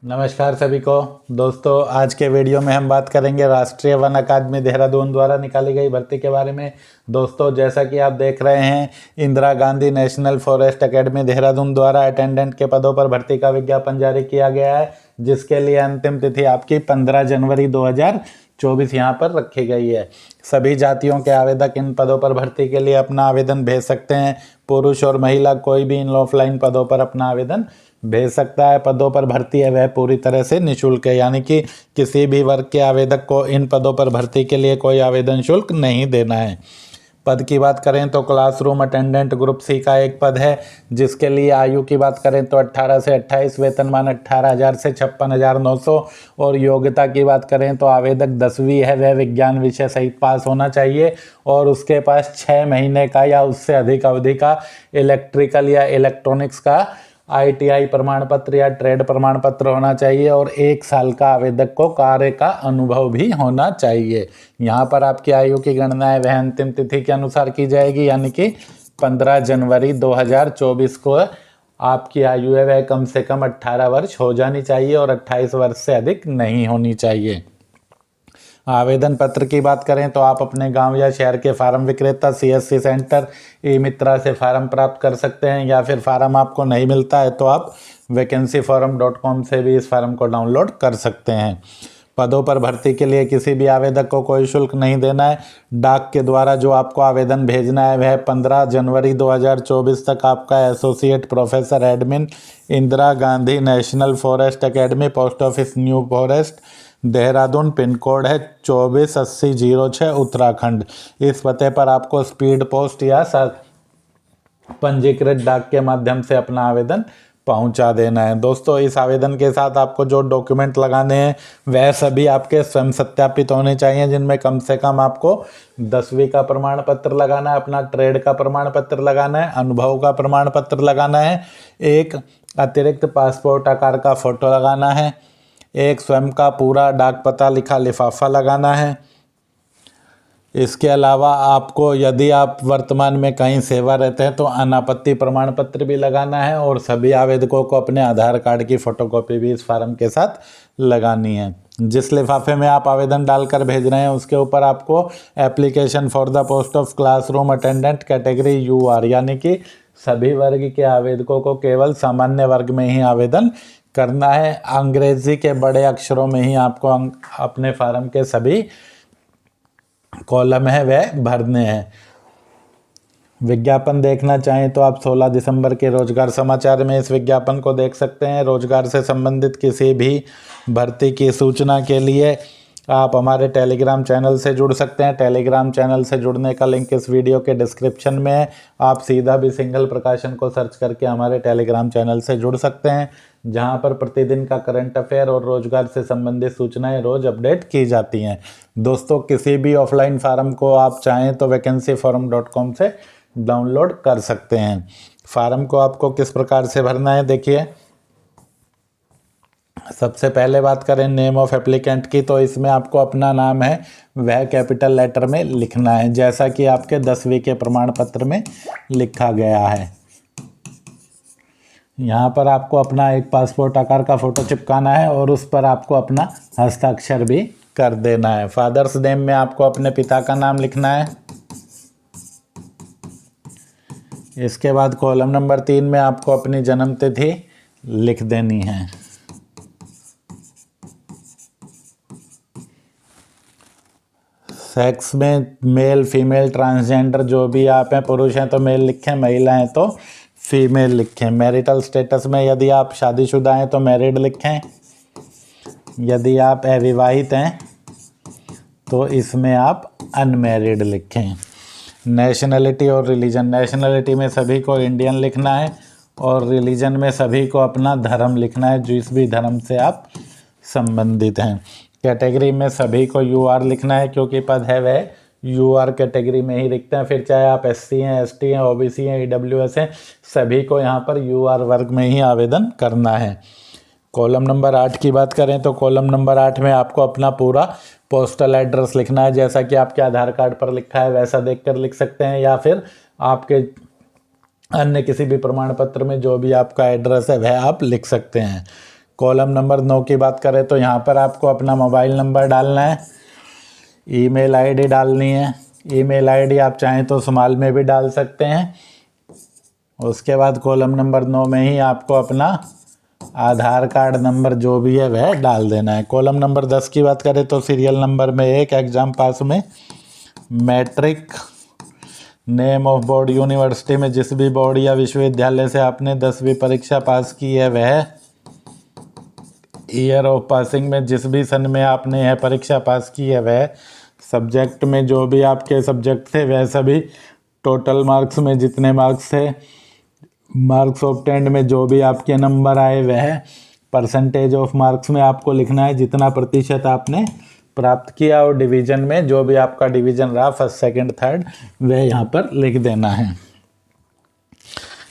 नमस्कार सभी को। दोस्तों, आज के वीडियो में हम बात करेंगे राष्ट्रीय वन अकादमी देहरादून द्वारा निकाली गई भर्ती के बारे में। दोस्तों, जैसा कि आप देख रहे हैं, Indira Gandhi national forest academy Dehradun द्वारा अटेंडेंट के पदों पर भर्ती का विज्ञापन जारी किया गया है, जिसके लिए अंतिम तिथि आपकी 15 जनवरी 2024 यहाँ पर रखी गई है। सभी जातियों के आवेदक इन पदों पर भर्ती के लिए अपना आवेदन भेज सकते हैं। पुरुष और महिला कोई भी इन ऑफलाइन पदों पर अपना आवेदन भेज सकता है। पदों पर भर्ती है वह पूरी तरह से निःशुल्क है, यानी कि किसी भी वर्ग के आवेदक को इन पदों पर भर्ती के लिए कोई आवेदन शुल्क नहीं देना है। पद की बात करें तो क्लासरूम अटेंडेंट ग्रुप सी का एक पद है, जिसके लिए आयु की बात करें तो 18 से 28, वेतनमान 18,000 से 56,900 और योग्यता की बात करें तो आवेदक 10वीं है, वह विज्ञान विषय सहित पास होना चाहिए और उसके पास 6 महीने का या उससे अधिक अवधि का इलेक्ट्रिकल या इलेक्ट्रॉनिक्स का ITI प्रमाण पत्र या ट्रेड प्रमाण पत्र होना चाहिए और 1 साल का आवेदक को कार्य का अनुभव भी होना चाहिए। यहाँ पर आपकी आयु की गणना है वह अंतिम तिथि के अनुसार की जाएगी, यानी कि 15 जनवरी 2024 को आपकी आयु है वह कम से कम 18 वर्ष हो जानी चाहिए और 28 वर्ष से अधिक नहीं होनी चाहिए। आवेदन पत्र की बात करें तो आप अपने गांव या शहर के फार्म विक्रेता, CSC सेंटर, ई-मित्रा से फार्म प्राप्त कर सकते हैं, या फिर फार्म आपको नहीं मिलता है तो आप vacancyforum.com से भी इस फार्म को डाउनलोड कर सकते हैं। पदों पर भर्ती के लिए किसी भी आवेदक को कोई शुल्क नहीं देना है। डाक के द्वारा जो आपको आवेदन भेजना है वह 15 जनवरी 2024 तक आपका associate professor admin, Indira Gandhi national forest academy, post office new forest, Dehradun, pin code है 248006, उत्तराखंड। इस पते पर आपको स्पीड पोस्ट या पंजीकृत डाक के माध्यम से अपना आवेदन पहुंचा देना है। दोस्तों, इस आवेदन के साथ आपको जो डॉक्यूमेंट लगाने हैं वह सभी आपके स्वयं सत्यापित होने चाहिए, जिनमें कम से कम आपको 10वीं का प्रमाण पत्र लगाना है, अपना ट्रेड का प्रमाण पत्र लगाना है, अनुभव का प्रमाण पत्र लगाना है, एक अतिरिक्त पासपोर्ट आकार का फोटो लगाना है, एक स्वयं का पूरा डाक पता लिखा लिफाफा लगाना है। इसके अलावा आपको, यदि आप वर्तमान में कहीं सेवारत हैं, तो अनापत्ति प्रमाण पत्र भी लगाना है और सभी आवेदकों को अपने आधार कार्ड की फोटोकॉपी भी इस फार्म के साथ लगानी है। जिस लिफाफे में आप आवेदन डालकर भेज रहे हैं उसके ऊपर आपको application for the post of classroom attendant category UR, यानी कि सभी वर्ग के आवेदकों को केवल सामान्य वर्ग में ही आवेदन करना है। अंग्रेजी के बड़े अक्षरों में ही आपको अपने फार्म के सभी कॉलम है वह भरने हैं। विज्ञापन देखना चाहें तो आप 16 दिसंबर के रोजगार समाचार में इस विज्ञापन को देख सकते हैं। रोजगार से संबंधित किसी भी भर्ती की सूचना के लिए आप हमारे टेलीग्राम चैनल से जुड़ सकते हैं। टेलीग्राम चैनल से जुड़ने का लिंक इस वीडियो के डिस्क्रिप्शन में है। आप सीधा भी सिंगल प्रकाशन को सर्च करके हमारे टेलीग्राम चैनल से जुड़ सकते हैं, जहां पर प्रतिदिन का करंट अफेयर और रोजगार से संबंधित सूचनाएं रोज अपडेट की जाती हैं। दोस्तों, किसी भी ऑफलाइन फार्म को आप चाहें तो vacancyforum.com से डाउनलोड कर सकते हैं। फार्म को आपको किस प्रकार से भरना है, देखिए। सबसे पहले बात करें नेम ऑफ एप्लीकेंट की, तो इसमें आपको अपना नाम है वह कैपिटल लेटर में लिखना है, जैसा कि आपके 10वीं के प्रमाण पत्र में लिखा गया है। यहाँ पर आपको अपना एक पासपोर्ट आकार का फोटो चिपकाना है और उस पर आपको अपना हस्ताक्षर भी कर देना है। फादर्स नेम में आपको अपने पिता का नाम लिखना है। इसके बाद कॉलम नंबर 3 में आपको अपनी जन्म तिथि लिख देनी है। सेक्स में मेल, फीमेल, ट्रांसजेंडर जो भी आप हैं, पुरुष हैं तो मेल लिखें, महिला हैं तो फीमेल लिखें। मैरिटल स्टेटस में यदि आप शादीशुदा हैं तो मैरिड लिखें, यदि आप अविवाहित हैं तो इसमें आप अनमैरिड लिखें। नेशनलिटी और रिलीजन, नेशनलिटी में सभी को इंडियन लिखना है और रिलीजन में सभी को अपना धर्म लिखना है, जिस भी धर्म से आप संबंधित हैं। कैटेगरी में सभी को UR लिखना है, क्योंकि पद है वह UR कैटेगरी में ही लिखते हैं। फिर चाहे आप SC हैं, ST हैं, OBC हैं, EWS हैं, सभी को यहाँ पर UR वर्ग में ही आवेदन करना है। कॉलम नंबर 8 की बात करें तो कॉलम नंबर 8 में आपको अपना पूरा पोस्टल एड्रेस लिखना है, जैसा कि आपके आधार कार्ड पर लिखा है वैसा देखकर लिख सकते हैं, या फिर आपके अन्य किसी भी प्रमाण पत्र में जो भी आपका एड्रेस है वह आप लिख सकते हैं। कॉलम नंबर 9 की बात करें तो यहाँ पर आपको अपना मोबाइल नंबर डालना है, ईमेल आईडी डालनी है। ईमेल आईडी आप चाहें तो स्मॉल में भी डाल सकते हैं। उसके बाद कॉलम नंबर 9 में ही आपको अपना आधार कार्ड नंबर जो भी है वह डाल देना है। कॉलम नंबर 10 की बात करें तो सीरियल नंबर में 1, एग्ज़ाम पास में, matric, name of board, university में जिस भी बोर्ड या विश्वविद्यालय से आपने 10वीं परीक्षा पास की है वह, ईयर ऑफ पासिंग में जिस भी सन में आपने यह परीक्षा पास की है वह, सब्जेक्ट में जो भी आपके सब्जेक्ट थे वह सभी, टोटल मार्क्स में जितने मार्क्स थे, मार्क्स ऑब्टेंड में जो भी आपके नंबर आए वह, परसेंटेज ऑफ मार्क्स में आपको लिखना है जितना प्रतिशत आपने प्राप्त किया, और डिवीज़न में जो भी आपका डिवीज़न रहा, फर्स्ट सेकंड थर्ड, वह यहाँ पर लिख देना है।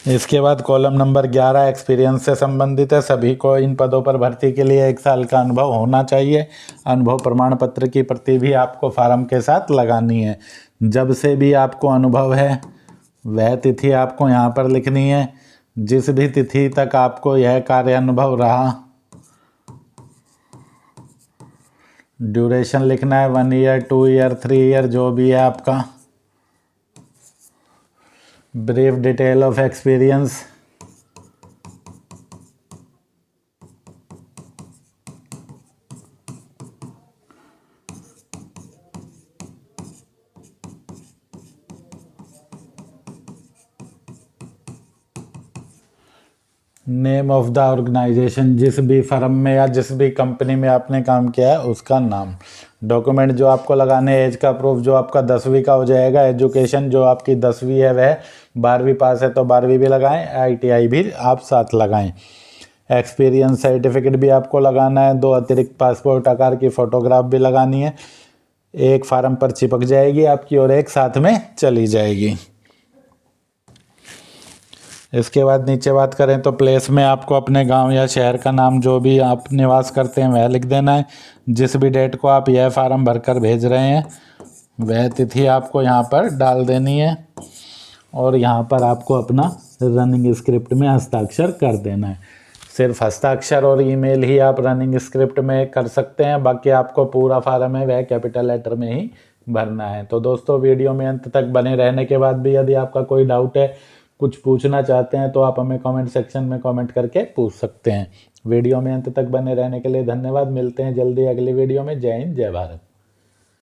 इसके बाद कॉलम नंबर 11 एक्सपीरियंस से संबंधित है। सभी को इन पदों पर भर्ती के लिए 1 साल का अनुभव होना चाहिए। अनुभव प्रमाण पत्र की प्रति भी आपको फार्म के साथ लगानी है। जब से भी आपको अनुभव है वह तिथि आपको यहाँ पर लिखनी है। जिस भी तिथि तक आपको यह कार्य अनुभव रहा, ड्यूरेशन लिखना है, 1 ईयर, 2 ईयर, 3 ईयर जो भी है आपका। Brief detail of experience, name of the organisation, जिस भी फर्म में या जिस भी कंपनी में आपने काम किया है उसका नाम। डॉक्यूमेंट जो आपको लगाने, एज का प्रूफ जो आपका 10वीं का हो जाएगा। एजुकेशन जो आपकी 10वीं है वह 12वीं पास है तो 12वीं भी लगाएं, ITI भी आप साथ लगाएं। एक्सपीरियंस सर्टिफिकेट भी आपको लगाना है। 2 अतिरिक्त पासपोर्ट आकार की फ़ोटोग्राफ भी लगानी है। एक फार्म पर चिपक जाएगी आपकी और एक साथ में चली जाएगी। इसके बाद नीचे बात करें तो प्लेस में आपको अपने गांव या शहर का नाम जो भी आप निवास करते हैं वह लिख देना है। जिस भी डेट को आप यह फार्म भरकर भेज रहे हैं वह तिथि आपको यहाँ पर डाल देनी है और यहाँ पर आपको अपना रनिंग स्क्रिप्ट में हस्ताक्षर कर देना है। सिर्फ हस्ताक्षर और ईमेल ही आप रनिंग स्क्रिप्ट में कर सकते हैं, बाकी आपको पूरा फार्म है वह कैपिटल लेटर में ही भरना है। तो दोस्तों वीडियो में अंत तक बने रहने के बाद भी यदि आपका कोई डाउट है, कुछ पूछना चाहते हैं तो आप हमें कमेंट सेक्शन में कमेंट करके पूछ सकते हैं। वीडियो में अंत तक बने रहने के लिए धन्यवाद। मिलते हैं जल्दी अगली वीडियो में। जय हिंद, जय भारत।